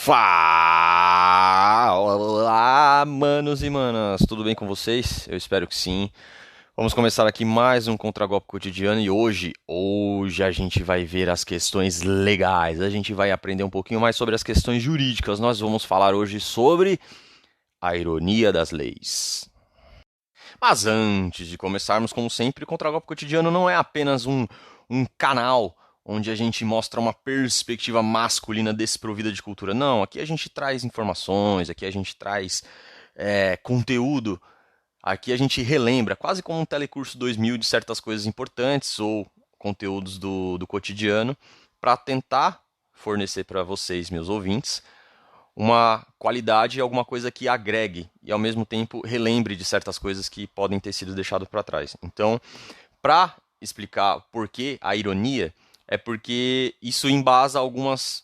Fala, manos e manas, tudo bem com vocês? Eu espero que sim. Vamos começar aqui mais um Contragolpe Cotidiano e hoje a gente vai ver as questões legais, a gente vai aprender um pouquinho mais sobre as questões jurídicas. Nós vamos falar hoje sobre a ironia das leis. Mas antes de começarmos, como sempre, o Contragolpe Cotidiano não é apenas um canal onde a gente mostra uma perspectiva masculina desprovida de cultura. Não, aqui a gente traz informações, aqui a gente traz conteúdo, aqui a gente relembra, quase como um telecurso 2000 de certas coisas importantes ou conteúdos do cotidiano, para tentar fornecer para vocês, meus ouvintes, uma qualidade e alguma coisa que agregue e ao mesmo tempo relembre de certas coisas que podem ter sido deixadas para trás. Então, para explicar por que a ironia, é porque isso embasa algumas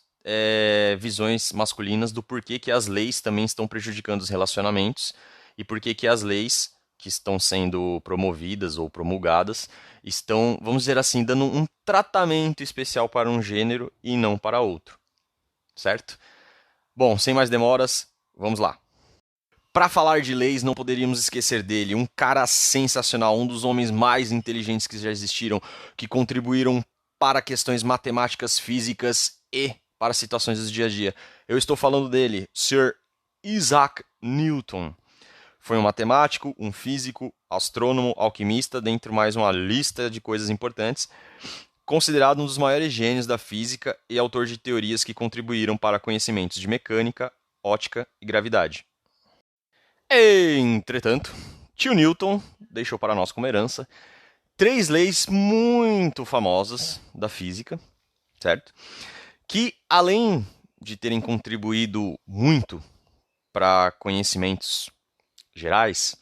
visões masculinas do porquê que as leis também estão prejudicando os relacionamentos e porquê que as leis que estão sendo promovidas ou promulgadas estão, vamos dizer assim, dando um tratamento especial para um gênero e não para outro, certo? Bom, sem mais demoras, vamos lá. Para falar de leis, não poderíamos esquecer dele, um cara sensacional, um dos homens mais inteligentes que já existiram, que contribuíram para questões matemáticas, físicas e para situações do dia a dia. Eu estou falando dele, Sir Isaac Newton. Foi um matemático, um físico, astrônomo, alquimista, dentre mais uma lista de coisas importantes, considerado um dos maiores gênios da física e autor de teorias que contribuíram para conhecimentos de mecânica, ótica e gravidade. Entretanto, tio Newton deixou para nós como herança três leis muito famosas da física, certo? Que, além de terem contribuído muito para conhecimentos gerais,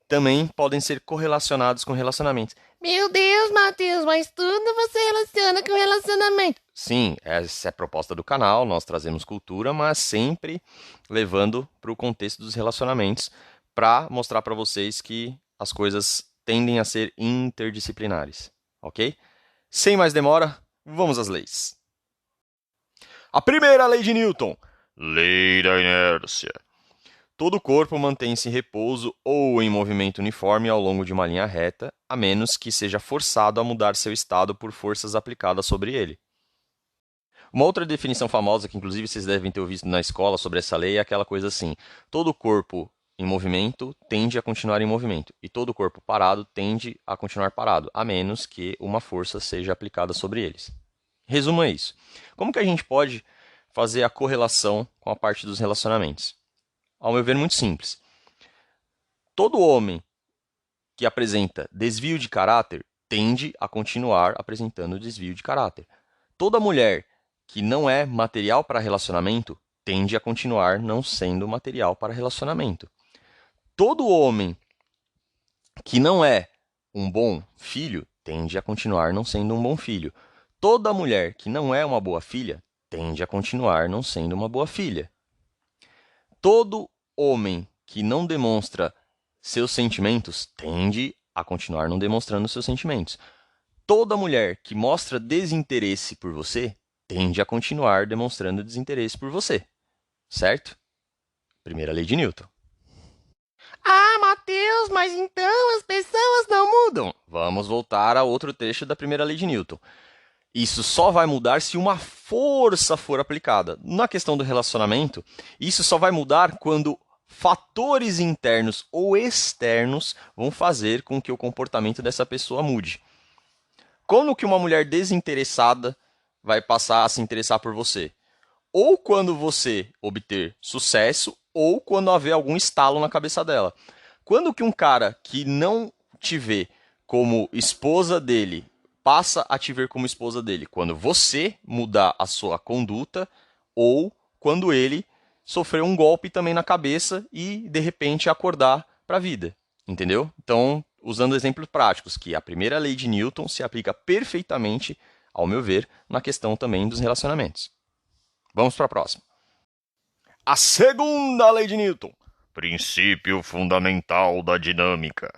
também podem ser correlacionados com relacionamentos. Meu Deus, Matheus, mas tudo você relaciona com relacionamento. Sim, essa é a proposta do canal, nós trazemos cultura, mas sempre levando para o contexto dos relacionamentos, para mostrar para vocês que as coisas tendem a ser interdisciplinares, ok? Sem mais demora, vamos às leis. A primeira lei de Newton, lei da inércia. Todo corpo mantém-se em repouso ou em movimento uniforme ao longo de uma linha reta, a menos que seja forçado a mudar seu estado por forças aplicadas sobre ele. Uma outra definição famosa, que inclusive vocês devem ter ouvido na escola sobre essa lei, é aquela coisa assim: todo corpo em movimento tende a continuar em movimento, e todo corpo parado tende a continuar parado, a menos que uma força seja aplicada sobre eles. Resumo é isso. Como que a gente pode fazer a correlação com a parte dos relacionamentos? Ao meu ver, muito simples. Todo homem que apresenta desvio de caráter tende a continuar apresentando desvio de caráter. Toda mulher que não é material para relacionamento tende a continuar não sendo material para relacionamento. Todo homem que não é um bom filho tende a continuar não sendo um bom filho. Toda mulher que não é uma boa filha tende a continuar não sendo uma boa filha. Todo homem que não demonstra seus sentimentos tende a continuar não demonstrando seus sentimentos. Toda mulher que mostra desinteresse por você tende a continuar demonstrando desinteresse por você. Certo? Primeira lei de Newton. Ah, Matheus, mas então as pessoas não mudam. Vamos voltar a outro trecho da primeira lei de Newton. Isso só vai mudar se uma força for aplicada. Na questão do relacionamento, isso só vai mudar quando fatores internos ou externos vão fazer com que o comportamento dessa pessoa mude. Como que uma mulher desinteressada vai passar a se interessar por você? Ou quando você obter sucesso, ou quando haver algum estalo na cabeça dela. Quando que um cara que não te vê como esposa dele passa a te ver como esposa dele? Quando você mudar a sua conduta ou quando ele sofreu um golpe também na cabeça e de repente acordar para a vida. Entendeu? Então, usando exemplos práticos, que a primeira lei de Newton se aplica perfeitamente, ao meu ver, na questão também dos relacionamentos. Vamos para a próxima. A segunda lei de Newton. Princípio fundamental da dinâmica.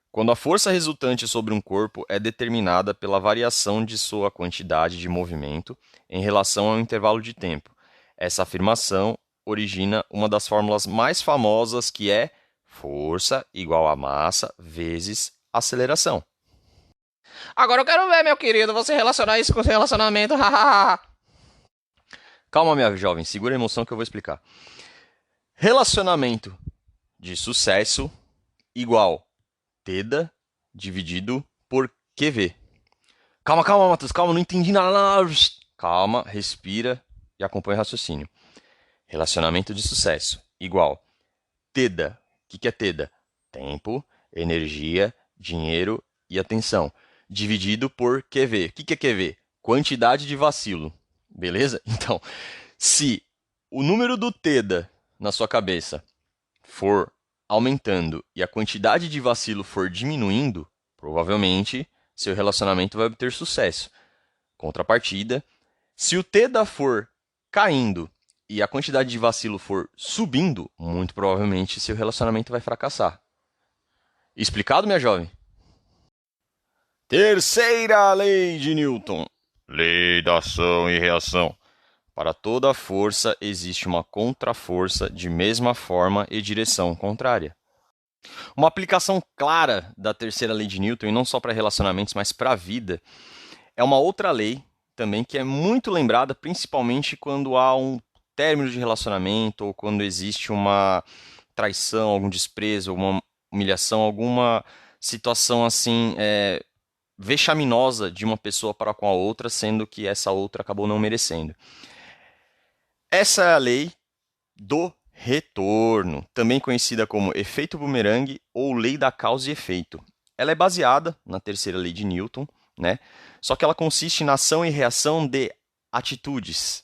Quando a força resultante sobre um corpo é determinada pela variação de sua quantidade de movimento em relação ao intervalo de tempo, Essa afirmação origina uma das fórmulas mais famosas, que é força igual a massa vezes aceleração. Agora eu quero ver, meu querido, você relacionar isso com seu relacionamento. Calma, minha jovem, segura a emoção que eu vou explicar. Relacionamento de sucesso igual TEDA dividido por QV. Calma, Matheus, calma, não entendi nada. Calma, respira e acompanha o raciocínio. Relacionamento de sucesso igual TEDA. O que é TEDA? Tempo, energia, dinheiro e atenção. Dividido por QV. O que é QV? Quantidade de vacilo. Beleza? Então, se o número do TEDA na sua cabeça for aumentando e a quantidade de vacilo for diminuindo, provavelmente seu relacionamento vai obter sucesso. Contrapartida, se o TEDA for caindo e a quantidade de vacilo for subindo, muito provavelmente seu relacionamento vai fracassar. Explicado, minha jovem? Terceira lei de Newton. Lei da ação e reação. Para toda força existe uma contraforça de mesma forma e direção contrária. Uma aplicação clara da terceira lei de Newton, e não só para relacionamentos, mas para a vida, é uma outra lei também que é muito lembrada, principalmente quando há um término de relacionamento ou quando existe uma traição, algum desprezo, alguma humilhação, alguma situação assim vexaminosa de uma pessoa para com a outra, sendo que essa outra acabou não merecendo. Essa é a lei do retorno, também conhecida como efeito bumerangue ou lei da causa e efeito. Ela é baseada na terceira lei de Newton, né? Só que ela consiste na ação e reação de atitudes,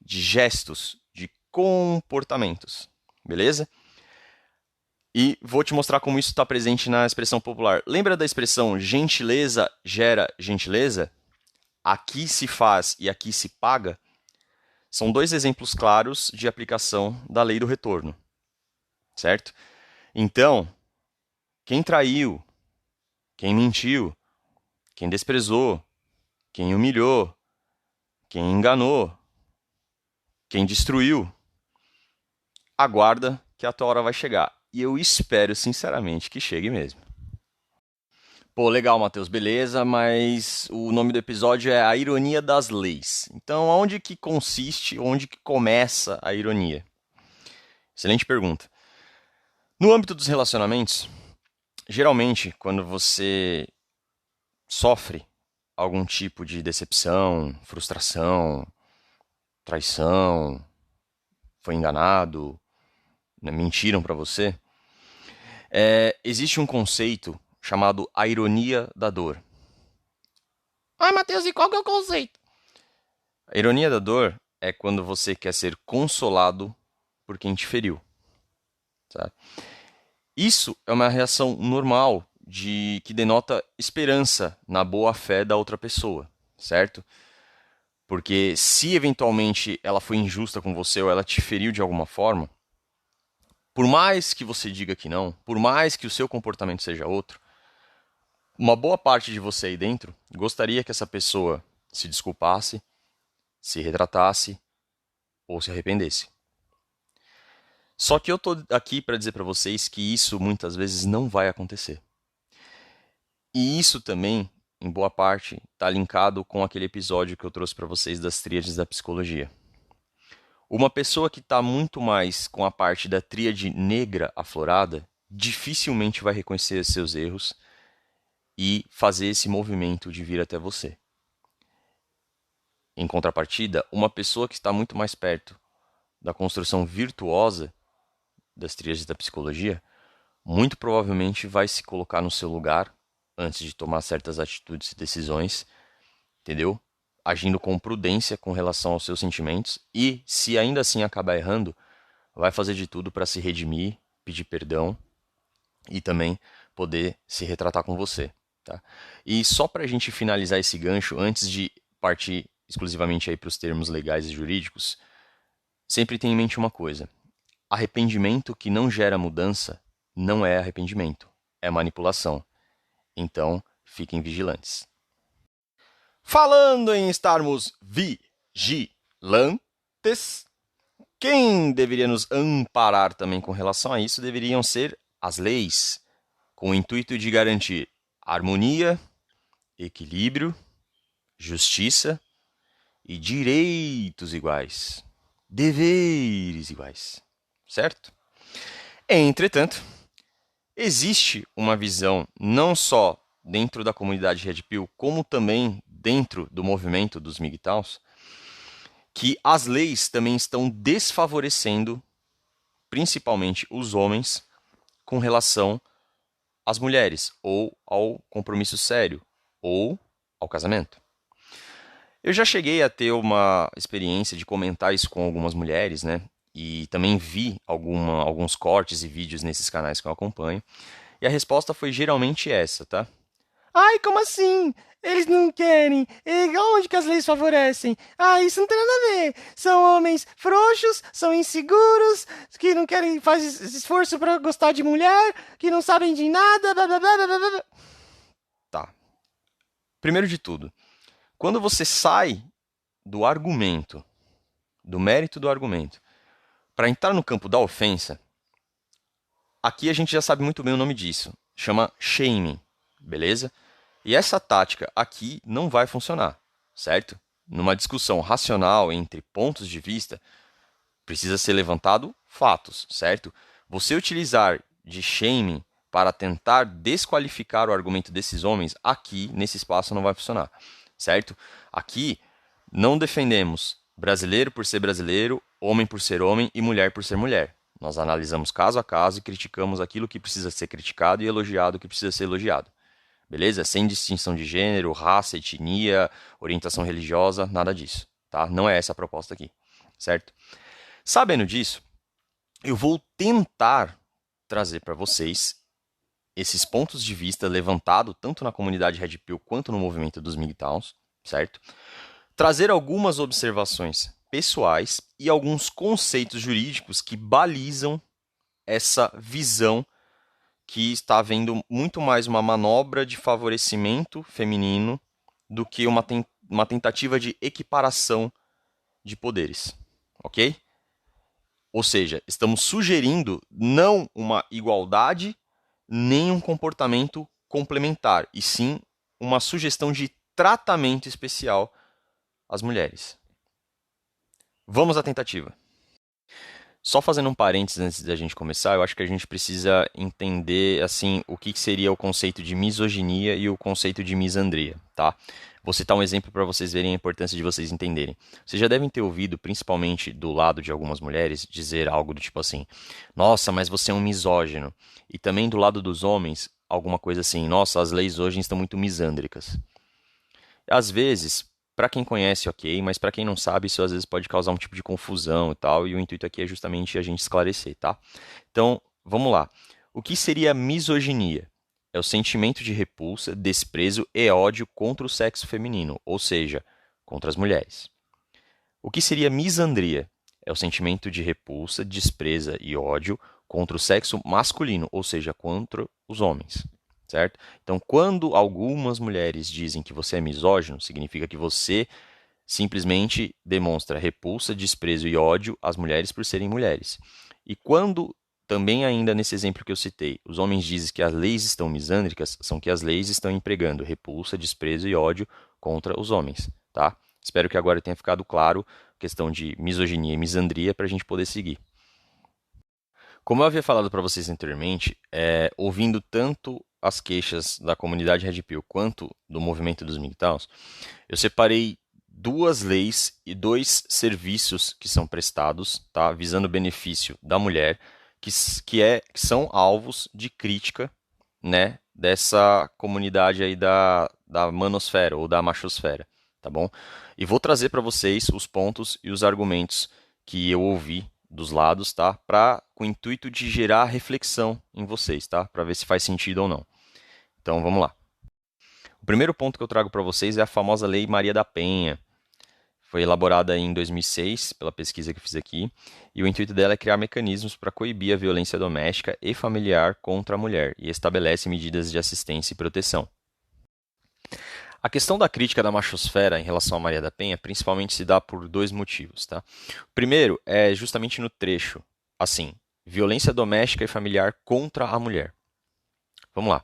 de gestos, de comportamentos, beleza? E vou te mostrar como isso está presente na expressão popular. Lembra da expressão gentileza gera gentileza? Aqui se faz e aqui se paga? São dois exemplos claros de aplicação da lei do retorno, certo? Então, quem traiu, quem mentiu, quem desprezou, quem humilhou, quem enganou, quem destruiu, aguarda que a tua hora vai chegar. E eu espero, sinceramente, que chegue mesmo. Pô, legal, Matheus, beleza, mas o nome do episódio é A Ironia das Leis. Então, onde que consiste, onde que começa a ironia? Excelente pergunta. No âmbito dos relacionamentos, geralmente, quando você sofre algum tipo de decepção, frustração, traição, foi enganado, né, mentiram para você, existe um conceito chamado a ironia da dor. Ai, Matheus, e qual que é o conceito? A ironia da dor é quando você quer ser consolado por quem te feriu. Tá? Isso é uma reação normal que denota esperança na boa fé da outra pessoa, certo? Porque se eventualmente ela foi injusta com você ou ela te feriu de alguma forma, por mais que você diga que não, por mais que o seu comportamento seja outro, uma boa parte de você aí dentro gostaria que essa pessoa se desculpasse, se retratasse ou se arrependesse. Só que eu tô aqui para dizer para vocês que isso muitas vezes não vai acontecer. E isso também, em boa parte, está linkado com aquele episódio que eu trouxe para vocês das tríades da psicologia. Uma pessoa que está muito mais com a parte da tríade negra aflorada, dificilmente vai reconhecer seus erros e fazer esse movimento de vir até você. Em contrapartida, uma pessoa que está muito mais perto da construção virtuosa das tríades da psicologia, muito provavelmente vai se colocar no seu lugar antes de tomar certas atitudes e decisões, entendeu? Agindo com prudência com relação aos seus sentimentos e, se ainda assim acabar errando, vai fazer de tudo para se redimir, pedir perdão e também poder se retratar com você. Tá? E só para a gente finalizar esse gancho, antes de partir exclusivamente para os termos legais e jurídicos, sempre tenha em mente uma coisa: arrependimento que não gera mudança não é arrependimento, é manipulação. Então, fiquem vigilantes. Falando em estarmos vigilantes, Quem deveria nos amparar também com relação a isso deveriam ser as leis, com o intuito de garantir harmonia, equilíbrio, justiça e direitos iguais, deveres iguais, certo? Entretanto, existe uma visão não só dentro da comunidade Red Pill, como também dentro do movimento dos MGTOWs, que as leis também estão desfavorecendo principalmente os homens com relação às mulheres, ou ao compromisso sério, ou ao casamento. Eu já cheguei a ter uma experiência de comentar isso com algumas mulheres, né? E também vi alguns cortes e vídeos nesses canais que eu acompanho. E a resposta foi geralmente essa, tá? Ai, como assim? Eles não querem. E onde que as leis favorecem? Ah, isso não tem nada a ver. São homens frouxos, são inseguros, que não querem fazer esforço pra gostar de mulher, que não sabem de nada, blá blá blá blá blá. Blá. Tá. Primeiro de tudo, quando você sai do argumento, do mérito do argumento, para entrar no campo da ofensa, aqui a gente já sabe muito bem o nome disso. Chama shaming, beleza? E essa tática aqui não vai funcionar, certo? Numa discussão racional entre pontos de vista, precisa ser levantado fatos, certo? Você utilizar de shaming para tentar desqualificar o argumento desses homens, aqui, nesse espaço, não vai funcionar, certo? Aqui, não defendemos brasileiro por ser brasileiro, homem por ser homem e mulher por ser mulher. Nós analisamos caso a caso e criticamos aquilo que precisa ser criticado e elogiado o que precisa ser elogiado. Beleza? Sem distinção de gênero, raça, etnia, orientação religiosa, nada disso, tá? Não é essa a proposta aqui, certo? Sabendo disso, eu vou tentar trazer para vocês esses pontos de vista levantados tanto na comunidade Red Pill quanto no movimento dos MGTOWs, certo? Trazer algumas observações pessoais e alguns conceitos jurídicos que balizam essa visão que está havendo muito mais uma manobra de favorecimento feminino do que uma tentativa de equiparação de poderes, ok? Ou seja, estamos sugerindo não uma igualdade, nem um comportamento complementar, e sim uma sugestão de tratamento especial às mulheres. Vamos à tentativa. Só fazendo um parênteses antes da gente começar, eu acho que a gente precisa entender assim o que seria o conceito de misoginia e o conceito de misandria, tá? Vou citar um exemplo para vocês verem a importância de vocês entenderem. Vocês já devem ter ouvido, principalmente do lado de algumas mulheres, dizer algo do tipo assim: nossa, mas você é um misógino. E também do lado dos homens, alguma coisa assim: nossa, as leis hoje estão muito misândricas. Às vezes, para quem conhece, ok, mas para quem não sabe, isso às vezes pode causar um tipo de confusão e tal, e o intuito aqui é justamente a gente esclarecer, tá? Então, vamos lá. O que seria misoginia? É o sentimento de repulsa, desprezo e ódio contra o sexo feminino, ou seja, contra as mulheres. O que seria misandria? É o sentimento de repulsa, desprezo e ódio contra o sexo masculino, ou seja, contra os homens. Certo? Então, quando algumas mulheres dizem que você é misógino, significa que você simplesmente demonstra repulsa, desprezo e ódio às mulheres por serem mulheres. E quando, também ainda nesse exemplo que eu citei, os homens dizem que as leis estão misândricas, são que as leis estão empregando repulsa, desprezo e ódio contra os homens, tá? Espero que agora tenha ficado claro a questão de misoginia e misandria para a gente poder seguir. Como eu havia falado para vocês anteriormente, ouvindo tanto as queixas da comunidade Red Pill quanto do movimento dos MGTOWs, eu separei duas leis e dois serviços que são prestados, tá, visando o benefício da mulher, que são alvos de crítica, né, dessa comunidade aí da manosfera ou da machosfera, tá bom? E vou trazer para vocês os pontos e os argumentos que eu ouvi dos lados, tá? Com o intuito de gerar reflexão em vocês, tá? Para ver se faz sentido ou não. Então, vamos lá. O primeiro ponto que eu trago para vocês é a famosa Lei Maria da Penha. Foi elaborada em 2006, pela pesquisa que eu fiz aqui, e o intuito dela é criar mecanismos para coibir a violência doméstica e familiar contra a mulher, e estabelece medidas de assistência e proteção. A questão da crítica da machosfera em relação a Maria da Penha principalmente se dá por dois motivos, tá? O primeiro é justamente no trecho, assim, violência doméstica e familiar contra a mulher. Vamos lá.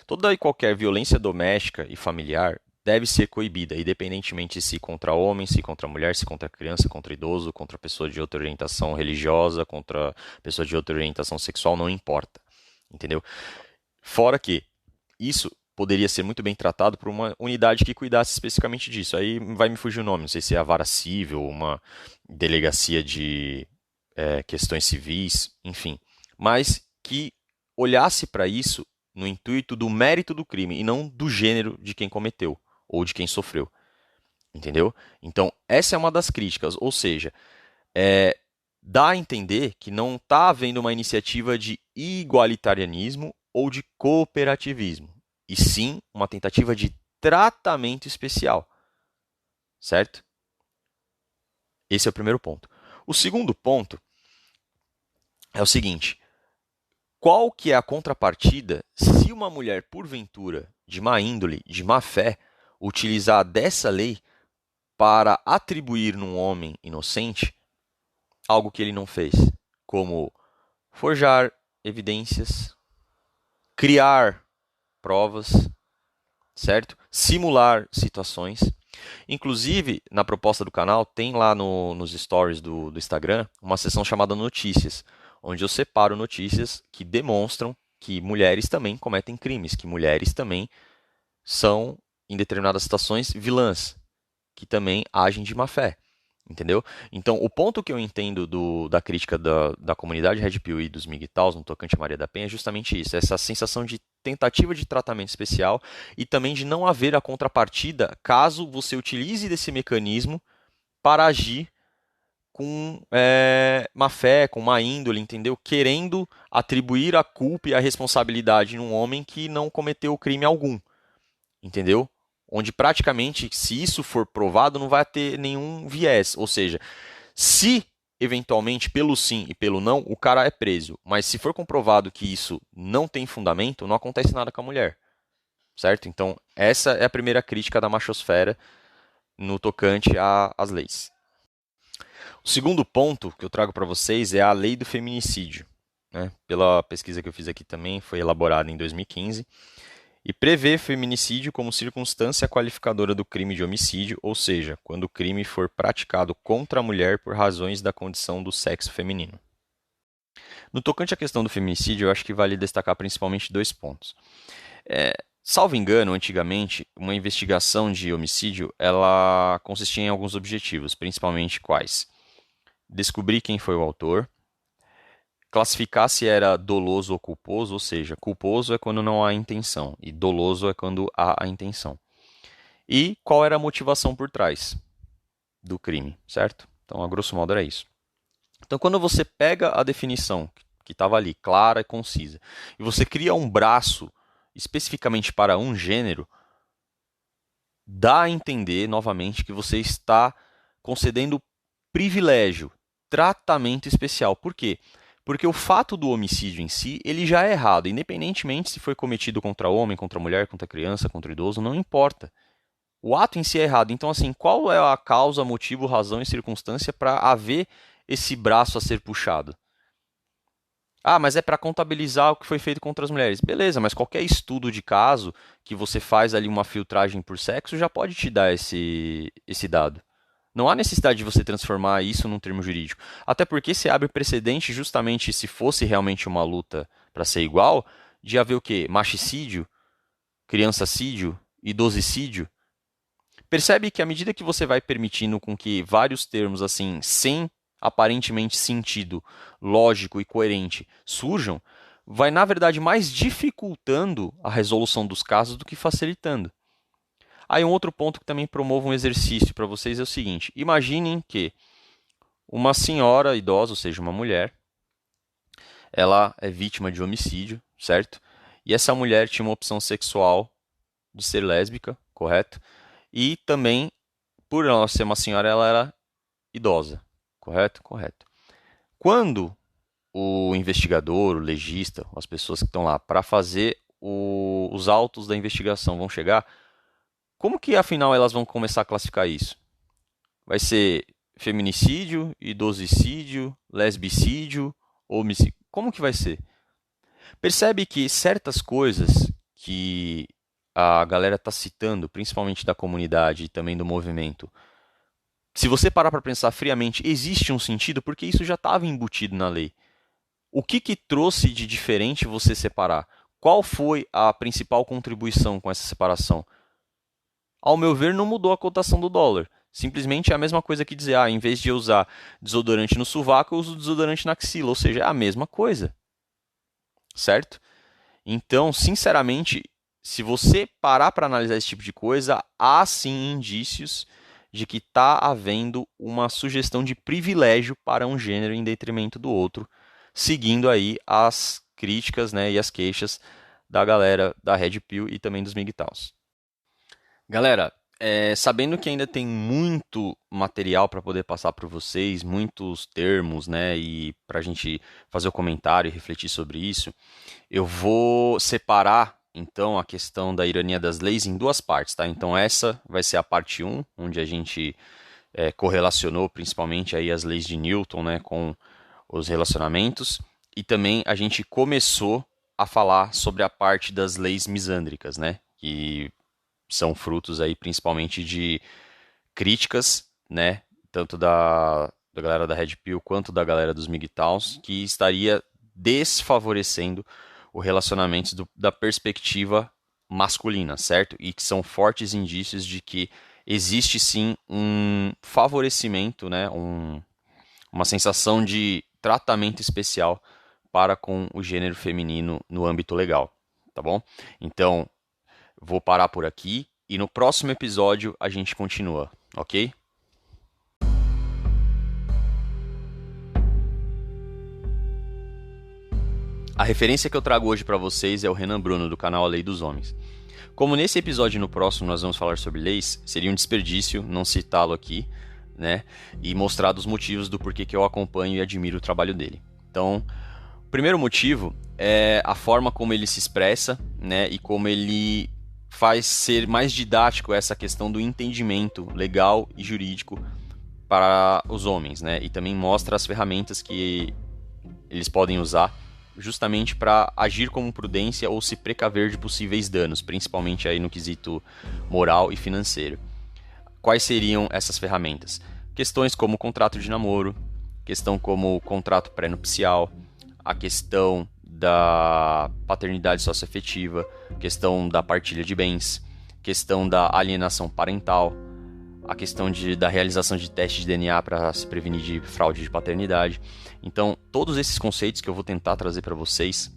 Toda e qualquer violência doméstica e familiar deve ser coibida, independentemente se contra homem, se contra mulher, se contra criança, contra idoso, contra pessoa de outra orientação religiosa, contra pessoa de outra orientação sexual, não importa. Entendeu? Fora que isso poderia ser muito bem tratado por uma unidade que cuidasse especificamente disso. Aí vai me fugir o nome, não sei se é a vara civil, uma delegacia de questões civis, enfim. Mas que olhasse para isso no intuito do mérito do crime e não do gênero de quem cometeu ou de quem sofreu. Entendeu? Então, essa é uma das críticas, ou seja, dá a entender que não está havendo uma iniciativa de igualitarianismo ou de cooperativismo, e sim uma tentativa de tratamento especial. Certo? Esse é o primeiro ponto. O segundo ponto é o seguinte: qual que é a contrapartida se uma mulher, porventura, de má índole, de má fé, utilizar dessa lei para atribuir num homem inocente algo que ele não fez, como forjar evidências, criar provas, certo? Simular situações. Inclusive, na proposta do canal, tem lá nos stories do Instagram uma seção chamada Notícias, onde eu separo notícias que demonstram que mulheres também cometem crimes, que mulheres também são, em determinadas situações, vilãs, que também agem de má fé. Entendeu? Então, o ponto que eu entendo da crítica da comunidade Red Pill e dos MGTOWs no tocante a Maria da Penha é justamente isso, essa sensação de tentativa de tratamento especial e também de não haver a contrapartida caso você utilize desse mecanismo para agir com má fé, com má índole, entendeu? Querendo atribuir a culpa e a responsabilidade num homem que não cometeu crime algum, entendeu? Onde praticamente, se isso for provado, não vai ter nenhum viés. Ou seja, se eventualmente pelo sim e pelo não, o cara é preso. Mas se for comprovado que isso não tem fundamento, não acontece nada com a mulher. Certo? Então, essa é a primeira crítica da machosfera no tocante às leis. O segundo ponto que eu trago para vocês é a lei do feminicídio. Né? Pela pesquisa que eu fiz aqui também, foi elaborada em 2015. E prevê feminicídio como circunstância qualificadora do crime de homicídio, ou seja, quando o crime for praticado contra a mulher por razões da condição do sexo feminino. No tocante à questão do feminicídio, eu acho que vale destacar principalmente dois pontos. Salvo engano, antigamente, uma investigação de homicídio ela consistia em alguns objetivos, principalmente quais? Descobrir quem foi o autor, classificar se era doloso ou culposo, ou seja, culposo é quando não há intenção e doloso é quando há a intenção. E qual era a motivação por trás do crime, certo? Então, a grosso modo era isso. Então, quando você pega a definição que estava ali, clara e concisa, e você cria um braço especificamente para um gênero, dá a entender, novamente, que você está concedendo privilégio, tratamento especial. Por quê? Porque o fato do homicídio em si, ele já é errado, independentemente se foi cometido contra homem, contra mulher, contra criança, contra idoso, não importa. O ato em si é errado. Então, assim, qual é a causa, motivo, razão e circunstância para haver esse braço a ser puxado? Ah, mas é para contabilizar o que foi feito contra as mulheres. Beleza, mas qualquer estudo de caso que você faz ali uma filtragem por sexo já pode te dar esse dado. Não há necessidade de você transformar isso num termo jurídico. Até porque se abre precedente justamente se fosse realmente uma luta para ser igual, de haver o quê? Machicídio, criançacídio, idosicídio. Percebe que à medida que você vai permitindo com que vários termos assim, sem aparentemente sentido lógico e coerente surjam, vai na verdade mais dificultando a resolução dos casos do que facilitando. Aí um outro ponto que também promovo um exercício para vocês é o seguinte: imaginem que uma senhora idosa, ou seja, uma mulher, ela é vítima de homicídio, certo? E essa mulher tinha uma opção sexual de ser lésbica, correto? E também, por ela ser uma senhora, ela era idosa, correto? Correto. Quando o investigador, o legista, as pessoas que estão lá para fazer os autos da investigação vão chegar, como que afinal elas vão começar a classificar isso? Vai ser feminicídio, idosicídio, lesbicídio, homicídio? Como que vai ser? Percebe que certas coisas que a galera está citando, principalmente da comunidade e também do movimento, se você parar para pensar friamente, existe um sentido porque isso já estava embutido na lei. O que trouxe de diferente você separar? Qual foi a principal contribuição com essa separação? Ao meu ver, não mudou a cotação do dólar. Simplesmente é a mesma coisa que dizer, em vez de eu usar desodorante no sovaco, eu uso desodorante na axila. Ou seja, é a mesma coisa. Certo? Então, sinceramente, se você parar para analisar esse tipo de coisa, há sim indícios de que está havendo uma sugestão de privilégio para um gênero em detrimento do outro, seguindo aí as críticas, né, e as queixas da galera da Red Pill e também dos MGTOWs. Galera, sabendo que ainda tem muito material para poder passar para vocês, muitos termos, né, e para a gente fazer o comentário e refletir sobre isso, eu vou separar então a questão da ironia das leis em duas partes, tá? Então essa vai ser a parte 1, onde a gente correlacionou principalmente aí as leis de Newton, né, com os relacionamentos, e também a gente começou a falar sobre a parte das leis misândricas, né, que são frutos aí principalmente de críticas, né, tanto da galera da Red Pill quanto da galera dos MGTOWs, que estaria desfavorecendo o relacionamento da perspectiva masculina, certo? E que são fortes indícios de que existe sim um favorecimento, né, uma sensação de tratamento especial para com o gênero feminino no âmbito legal, tá bom? Então, vou parar por aqui e no próximo episódio a gente continua, ok? A referência que eu trago hoje para vocês é o Renan Bruno, do canal A Lei dos Homens. Como nesse episódio e no próximo nós vamos falar sobre leis, seria um desperdício não citá-lo aqui, né, e mostrar os motivos do porquê que eu acompanho e admiro o trabalho dele. Então, o primeiro motivo é a forma como ele se expressa, né, e como ele faz ser mais didático essa questão do entendimento legal e jurídico para os homens, né, e também mostra as ferramentas que eles podem usar justamente para agir com prudência ou se precaver de possíveis danos, principalmente aí no quesito moral e financeiro. Quais seriam essas ferramentas? Questões como contrato de namoro, questão como contrato pré-nupcial, a questão da paternidade socioafetiva, questão da partilha de bens, questão da alienação parental, a questão da realização de testes de DNA para se prevenir de fraude de paternidade. Então, todos esses conceitos que eu vou tentar trazer para vocês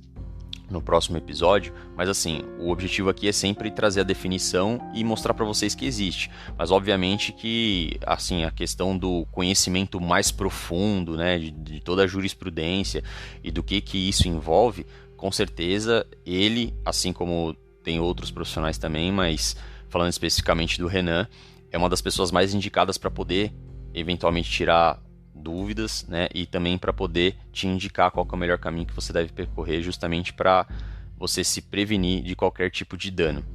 no próximo episódio, mas assim, o objetivo aqui é sempre trazer a definição e mostrar para vocês que existe. Mas obviamente que assim, a questão do conhecimento mais profundo, né, de toda a jurisprudência e do que isso envolve, com certeza ele, assim como tem outros profissionais também, mas falando especificamente do Renan, é uma das pessoas mais indicadas para poder eventualmente tirar dúvidas, né, e também para poder te indicar qual que é o melhor caminho que você deve percorrer, justamente para você se prevenir de qualquer tipo de dano.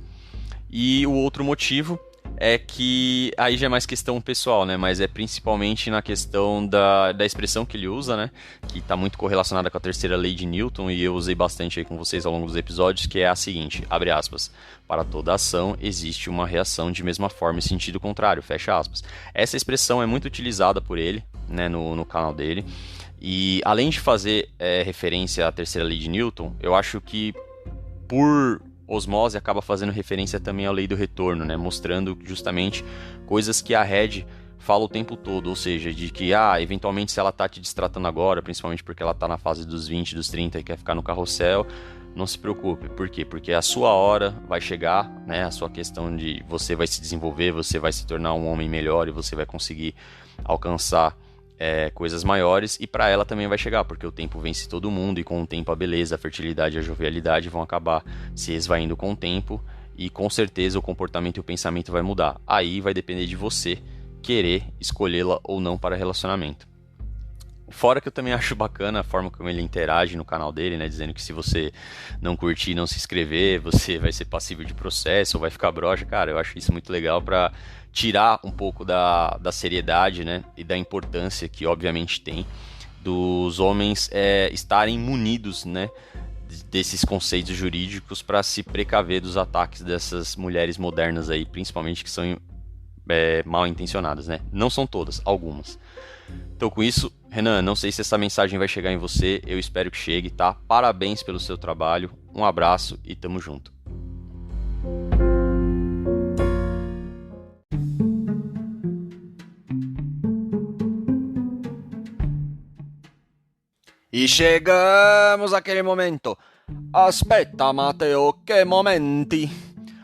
E o outro motivo é que aí já é mais questão pessoal, né, mas é principalmente na questão da expressão que ele usa, né, que está muito correlacionada com a terceira lei de Newton, e eu usei bastante aí com vocês ao longo dos episódios, que é a seguinte, abre aspas, para toda ação existe uma reação de mesma forma e sentido contrário, fecha aspas. Essa expressão é muito utilizada por ele, né, no canal dele, e além de fazer referência à terceira lei de Newton, eu acho que por osmose acaba fazendo referência também à lei do retorno, né, mostrando justamente coisas que a Red fala o tempo todo, ou seja, de que eventualmente se ela tá te destratando agora, principalmente porque ela tá na fase dos 20, dos 30 e quer ficar no carrossel, não se preocupe. Por quê? Porque a sua hora vai chegar, né, a sua questão de você vai se desenvolver, você vai se tornar um homem melhor e você vai conseguir alcançar coisas maiores, e para ela também vai chegar, porque o tempo vence todo mundo, e com o tempo a beleza, a fertilidade e a jovialidade vão acabar se esvaindo com o tempo, e com certeza o comportamento e o pensamento vai mudar. Aí vai depender de você querer escolhê-la ou não para relacionamento. Fora que eu também acho bacana a forma como ele interage no canal dele, né? Dizendo que se você não curtir, não se inscrever, você vai ser passível de processo ou vai ficar broxa. Cara, eu acho isso muito legal pra tirar um pouco da seriedade, né? E da importância que obviamente tem dos homens estarem munidos, né? Desses conceitos jurídicos para se precaver dos ataques dessas mulheres modernas aí, principalmente que são mal intencionadas, né? Não são todas, algumas. Então, com isso, Renan, não sei se essa mensagem vai chegar em você, eu espero que chegue, tá? Parabéns pelo seu trabalho, um abraço e tamo junto. E chegamos àquele momento. Aspetta, Matteo, que momenti!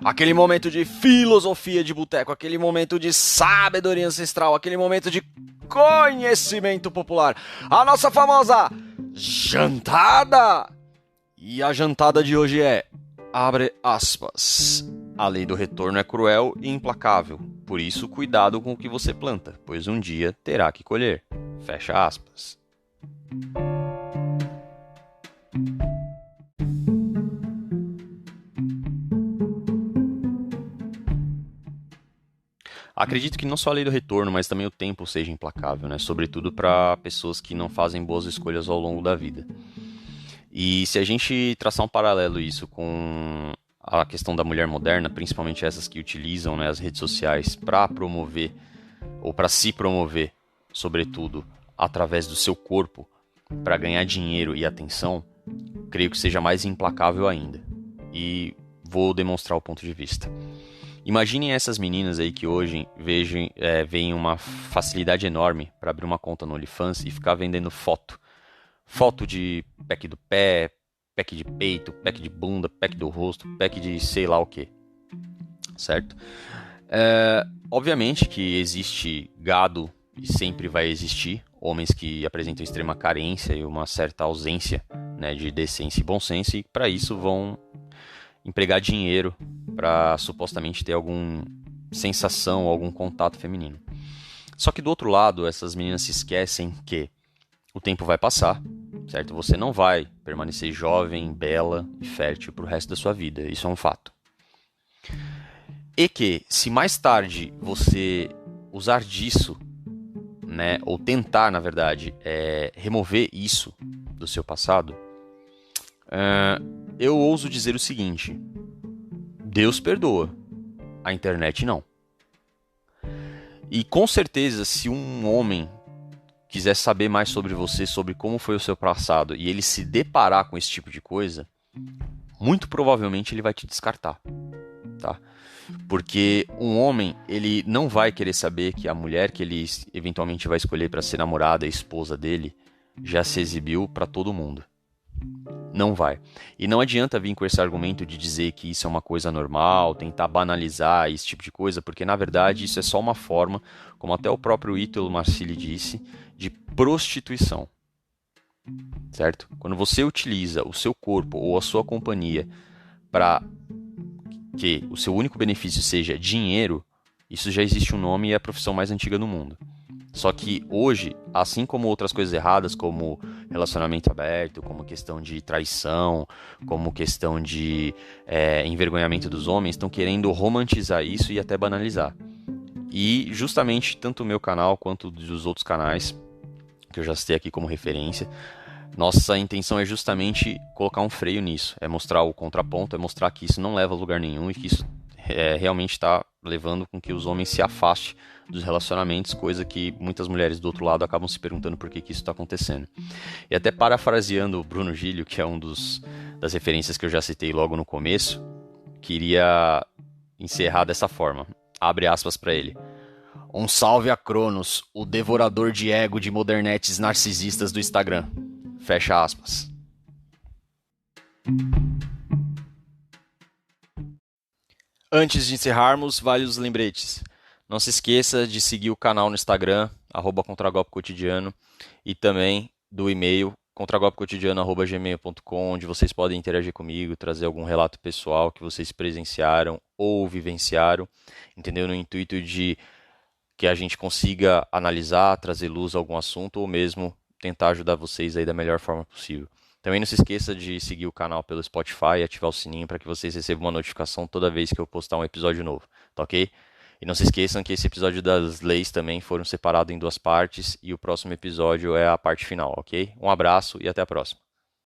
Aquele momento de filosofia de boteco, aquele momento de sabedoria ancestral, aquele momento de conhecimento popular. A nossa famosa jantada! E a jantada de hoje é, abre aspas, a lei do retorno é cruel e implacável. Por isso, cuidado com o que você planta, pois um dia terá que colher. Fecha aspas. Acredito que não só a lei do retorno, mas também o tempo seja implacável, né? Sobretudo para pessoas que não fazem boas escolhas ao longo da vida. E se a gente traçar um paralelo isso com a questão da mulher moderna, principalmente essas que utilizam, né, as redes sociais para promover ou para se promover, sobretudo através do seu corpo, para ganhar dinheiro e atenção, creio que seja mais implacável ainda. E vou demonstrar o ponto de vista. Imaginem essas meninas aí que hoje veem uma facilidade enorme para abrir uma conta no OnlyFans e ficar vendendo foto. Foto de pack do pé, pack de peito, pack de bunda, pack do rosto, pack de sei lá o que. Certo? Obviamente que existe gado e sempre vai existir homens que apresentam extrema carência e uma certa ausência, né, de decência e bom senso, e para isso vão empregar dinheiro para supostamente ter alguma sensação, algum contato feminino. Só que do outro lado, essas meninas se esquecem que o tempo vai passar, certo? Você não vai permanecer jovem, bela e fértil pro resto da sua vida, isso é um fato. E que, se mais tarde você usar disso, né, ou tentar, na verdade, remover isso do seu passado, eu ouso dizer o seguinte: Deus perdoa, a internet não. E com certeza, se um homem quiser saber mais sobre você, sobre como foi o seu passado, e ele se deparar com esse tipo de coisa, muito provavelmente ele vai te descartar, tá? Porque um homem, ele não vai querer saber que a mulher que ele eventualmente vai escolher para ser namorada e esposa dele já se exibiu para todo mundo. Não vai. E não adianta vir com esse argumento de dizer que isso é uma coisa normal, tentar banalizar esse tipo de coisa, porque na verdade isso é só uma forma, como até o próprio Ítalo Marcilli disse, de prostituição. Certo? Quando você utiliza o seu corpo ou a sua companhia para que o seu único benefício seja dinheiro, isso já existe um nome e é a profissão mais antiga do mundo. Só que hoje, assim como outras coisas erradas, como relacionamento aberto, como questão de traição, como questão de envergonhamento dos homens, estão querendo romantizar isso e até banalizar. E justamente tanto o meu canal quanto dos outros canais, que eu já citei aqui como referência, nossa intenção é justamente colocar um freio nisso, é mostrar o contraponto, é mostrar que isso não leva a lugar nenhum e que isso realmente está levando com que os homens se afastem dos relacionamentos, coisa que muitas mulheres do outro lado acabam se perguntando por que isso está acontecendo. E até parafraseando o Bruno Gilio, que é um das referências que eu já citei logo no começo, queria encerrar dessa forma, abre aspas para ele: um salve a Cronos, o devorador de ego de modernetes narcisistas do Instagram. Fecha aspas. Antes de encerrarmos, vale os lembretes. Não se esqueça de seguir o canal no Instagram, @contragolpecotidiano, e também do e-mail, contragolpecotidiano@gmail.com, onde vocês podem interagir comigo, trazer algum relato pessoal que vocês presenciaram ou vivenciaram, entendeu? No intuito de que a gente consiga analisar, trazer luz a algum assunto, ou mesmo tentar ajudar vocês aí da melhor forma possível. Também não se esqueça de seguir o canal pelo Spotify e ativar o sininho para que vocês recebam uma notificação toda vez que eu postar um episódio novo, tá ok? E não se esqueçam que esse episódio das leis também foram separados em duas partes e o próximo episódio é a parte final, ok? Um abraço e até a próxima.